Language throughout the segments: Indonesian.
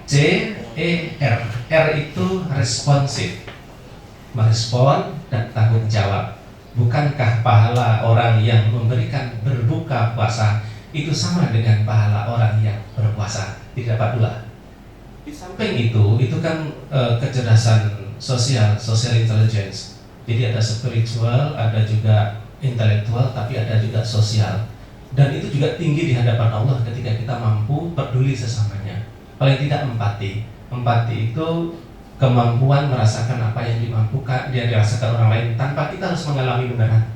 C-E-R. R itu responsif, merespon dan tanggung jawab. Bukankah pahala orang yang memberikan berbuka puasa itu sama dengan pahala orang yang berpuasa? Tidak dapat pula. Di samping itu kan kecerdasan sosial, social intelligence. Jadi ada spiritual, ada juga intelektual, tapi ada juga sosial. Dan itu juga tinggi di hadapan Allah ketika kita mampu peduli sesamanya. Paling tidak empati. Empati itu kemampuan merasakan apa yang dia dirasakan orang lain tanpa kita harus mengalami beneran.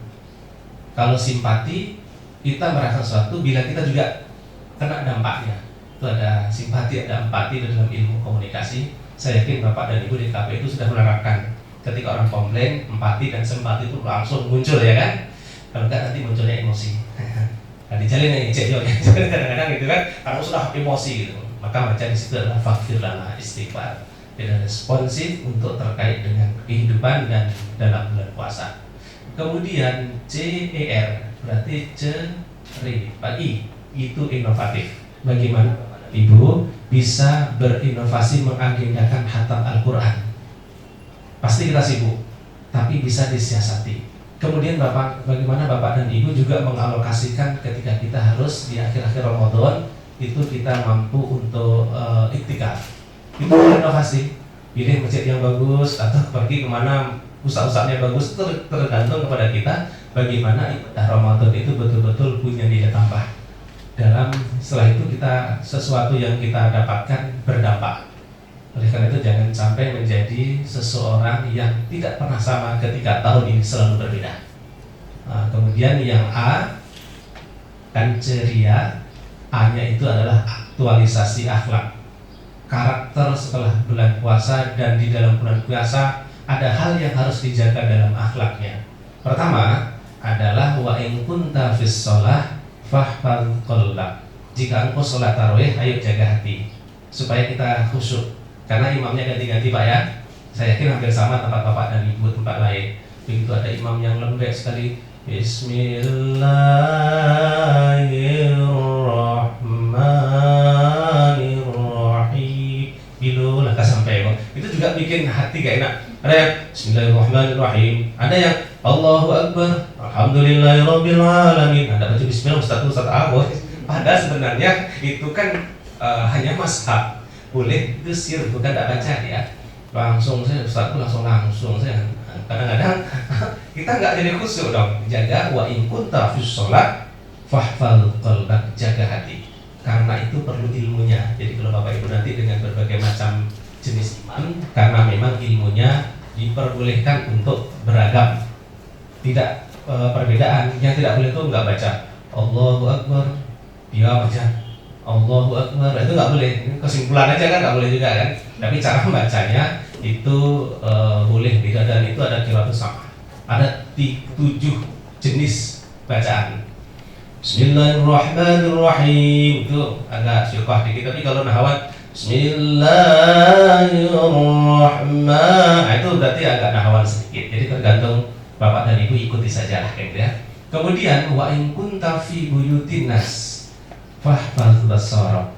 Kalau simpati, kita merasa sesuatu bila kita juga kena dampaknya. Itu ada simpati, ada empati dalam ilmu komunikasi. Saya yakin Bapak dan Ibu di KP itu sudah menerapkan. Ketika orang komplain, empati dan simpati itu langsung muncul, ya kan? Kalau enggak nanti munculnya emosi. Nah, dijalin yang kadang-kadang gitu kan, karena sudah emosi gitu. Maka baca di situ adalah faghfir lana, istighfar. Dan responsif untuk terkait dengan kehidupan dan dalam bulan puasa. Kemudian CER berarti pagi itu inovatif. Bagaimana Ibu bisa berinovasi mengagendakan khatam Al-Quran? Pasti kita sibuk, tapi bisa disiasati. Kemudian bagaimana Bapak dan Ibu juga mengalokasikan ketika kita harus di akhir-akhir Ramadan itu kita mampu untuk iktikaf. Itu inovasi, pilih masjid yang bagus atau pergi kemana usah-usahnya bagus, itu tergantung kepada kita bagaimana ibadah Ramadan itu betul-betul punya nilai tambah. Setelah itu kita sesuatu yang kita dapatkan berdampak. Oleh karena itu jangan sampai menjadi seseorang yang tidak pernah sama ketika tahun ini selalu berbeda. Kemudian yang A kan ceria, A-nya itu adalah aktualisasi akhlak. Karakter setelah bulan puasa dan di dalam bulan puasa ada hal yang harus dijaga dalam akhlaknya. Pertama adalah wa in kunta fis shalah fahfal qalbak. Jika engkau sholat tarawih, ayo jaga hati supaya kita khusyuk. Karena imamnya ganti-ganti Pak ya. Saya yakin hampir sama tempat Bapak dan Ibu tempat lain. Begitu ada imam yang lembek sekali, Bismillahirrahmanirrahim. Bilo langkah sampai kok. Itu juga bikin hati gak enak. Ada yang Bismillahirrahmanirrahim. Ada yang Allahu Akbar. Alhamdulillahirabbil alamin. Ada baca Bismillah Ustaz Abu. Padahal sebenarnya itu kan hanya mazhab. Boleh itu sir, bukan tak baca ya. Langsung saya Ustaz langsung saya. Kadang-kadang kita nggak jadi khusyuk dong. Jaga wa in kunta fis shalah fahfal qalbak, jaga hati. Karena itu perlu ilmunya. Jadi kalau Bapak Ibu nanti dengan berbagai macam jenis iman, karena memang ilmunya diperbolehkan untuk beragam. Tidak perbedaan. Yang tidak boleh itu nggak baca Allahu Akbar, dia baca Allahu Akbar, itu nggak boleh. Kesimpulan aja kan nggak boleh juga kan. Tapi cara membacanya itu boleh beda, dan itu ada qiraatus sama. Ada 7 jenis bacaan. Bismillahirrahmanirrahim itu agak syukur dikit, tapi kalau nahawat Bismillahirrahmanirrahim itu berarti agak nahawan sedikit. Jadi tergantung Bapak dan Ibu, ikuti saja lah gitu ya. Kemudian wa in kunta fi buyutin nas fahfal basara.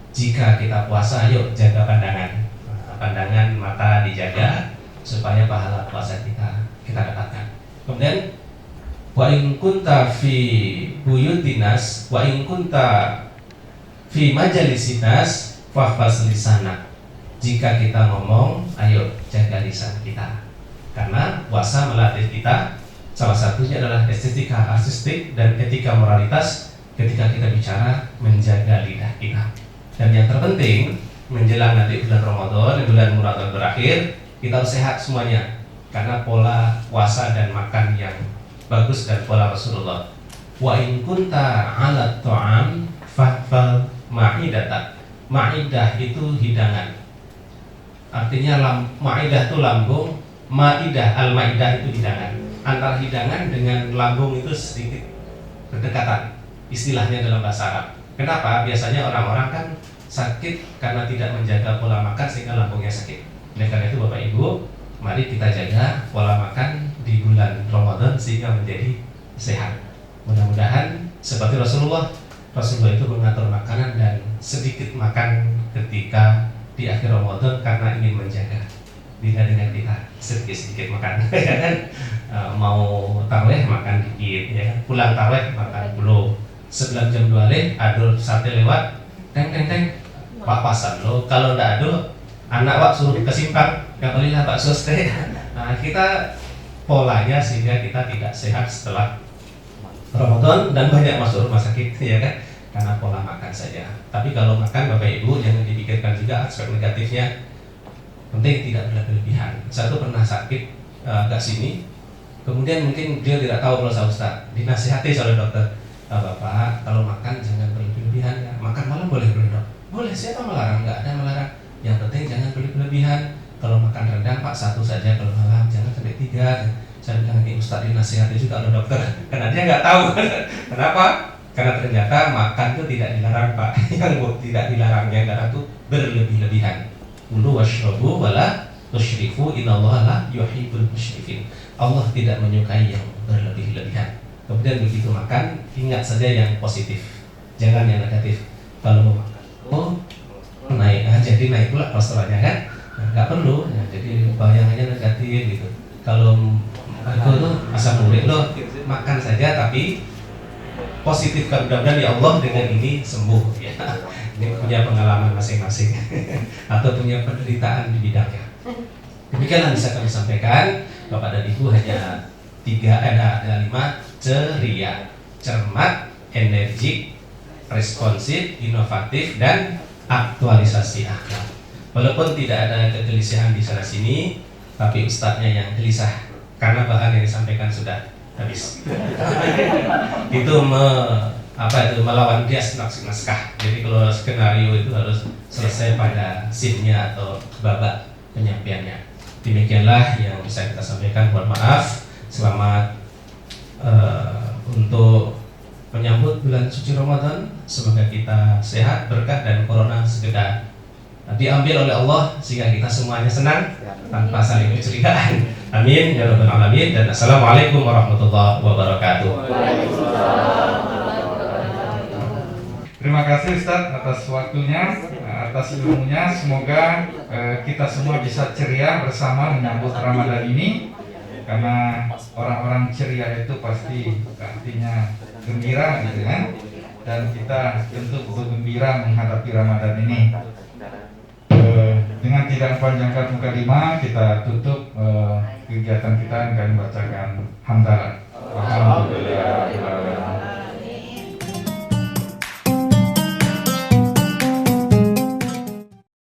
Jika kita puasa, yuk jaga pandangan. Pandangan mata dijaga supaya pahala puasa kita dapatkan. Kemudian wa in kunta fi buyutinas wa in kunta fi majalisinas fahfaz lisanak. Jika kita ngomong, ayo jaga lisan kita. Karena puasa melatih kita, salah satunya adalah estetika artistik dan etika moralitas. Ketika kita bicara, menjaga lidah kita. Dan yang terpenting, menjelang nanti bulan Ramadan, bulan Ramadan berakhir, kita harus sehat semuanya. Karena pola puasa dan makan yang bagus dan pola Rasulullah. Wa in kunta 'ala ta'am fahfal ma'idata. Ma'idah itu hidangan. Artinya ma'idah itu lambung, ma'idah, al-ma'idah itu hidangan. Antara hidangan dengan lambung itu sedikit berdekatan. Istilahnya dalam bahasa Arab. Kenapa? Biasanya orang-orang kan sakit karena tidak menjaga pola makan sehingga lambungnya sakit. Oleh karena itu Bapak Ibu, mari kita jaga pola makan di bulan Ramadan sehingga menjadi sehat. Mudah-mudahan seperti Rasulullah itu mengatur makanan dan sedikit makan ketika di akhir Ramadan karena ingin menjaga dengan kita sedikit-sedikit makan ya kan. Mau tarawih makan dikit ya kan, pulang tarawih makan belum, sebelum jam 2 adul sate lewat teng teng teng papasan lo, kalau ndak adul anak wak suruh ke simpang nggak belilah bakso teh. Nah, kita polanya sehingga kita tidak sehat setelah Ramadan dan banyak masuk rumah sakit ya kan, karena pola makan saja. Tapi kalau makan Bapak Ibu jangan dipikirkan juga aspek negatifnya, penting tidak berlebihan. Satu pernah sakit agak sini, kemudian mungkin dia tidak tahu kalau saya Ustaz, dinasihati oleh dokter, Bapak kalau makan jangan berlebihan ya, makan malam boleh dok? Boleh, siapa melarang, nggak ada melarang. Yang penting jangan berlebihan. Kalau makan rendang Pak satu saja kalau malam, jangan sampai 3. Saya bilang ini Ustaz dinasihati juga oleh dokter, karena dia nggak tahu. Kenapa? Karena ternyata makan itu tidak dilarang Pak. Yang tidak dilarang, yang dilarang itu berlebih-lebihan. Kulu washrabu wala tusyrifu innallaha la yuhibbul musyrifin. Allah tidak menyukai yang berlebih-lebihan. Kemudian begitu makan, ingat saja yang positif, jangan yang negatif. Kalau mau makan, naik, jadi naik pula kolesterolnya kan? Nggak perlu, ya, jadi bayangannya negatif gitu. Kalau itu tuh asam urat lo makan saja tapi positif, kan mudah-mudahan ya Allah dengan ini sembuh ya. Ini punya pengalaman masing-masing atau punya penderitaan di bidangnya. Demikianlah bisa kami sampaikan. Bapak dan Ibu hanya 5 ceria, cermat, energik, responsif, inovatif, dan aktualisasi akhlak. Walaupun tidak ada kegelisahan di sana sini, tapi ustadznya yang gelisah karena bahan yang disampaikan sudah habis. Itu melawan bias naskah. Jadi kalau skenario itu harus selesai pada scene-nya atau babak penyampaiannya. Demikianlah yang bisa kita sampaikan. Mohon maaf. Selamat untuk menyambut bulan suci Ramadan. Semoga kita sehat, berkah, dan corona segera diambil oleh Allah sehingga kita semuanya senang tanpa saling kecurigaan. Amin ya rabbal alamin. Dan assalamualaikum warahmatullahi wabarakatuh. Terima kasih Ustadz atas waktunya, atas ilmunya. Semoga kita semua bisa ceria bersama menyambut Ramadan ini. Karena orang-orang ceria itu pasti artinya gembira gitu kan. Dan kita tentu bergembira menghadapi Ramadan ini. Dengan tidak mempanjangkan mukadimah, kita tutup kegiatan kita dengan bacakan hamdalah. Alhamdulillah.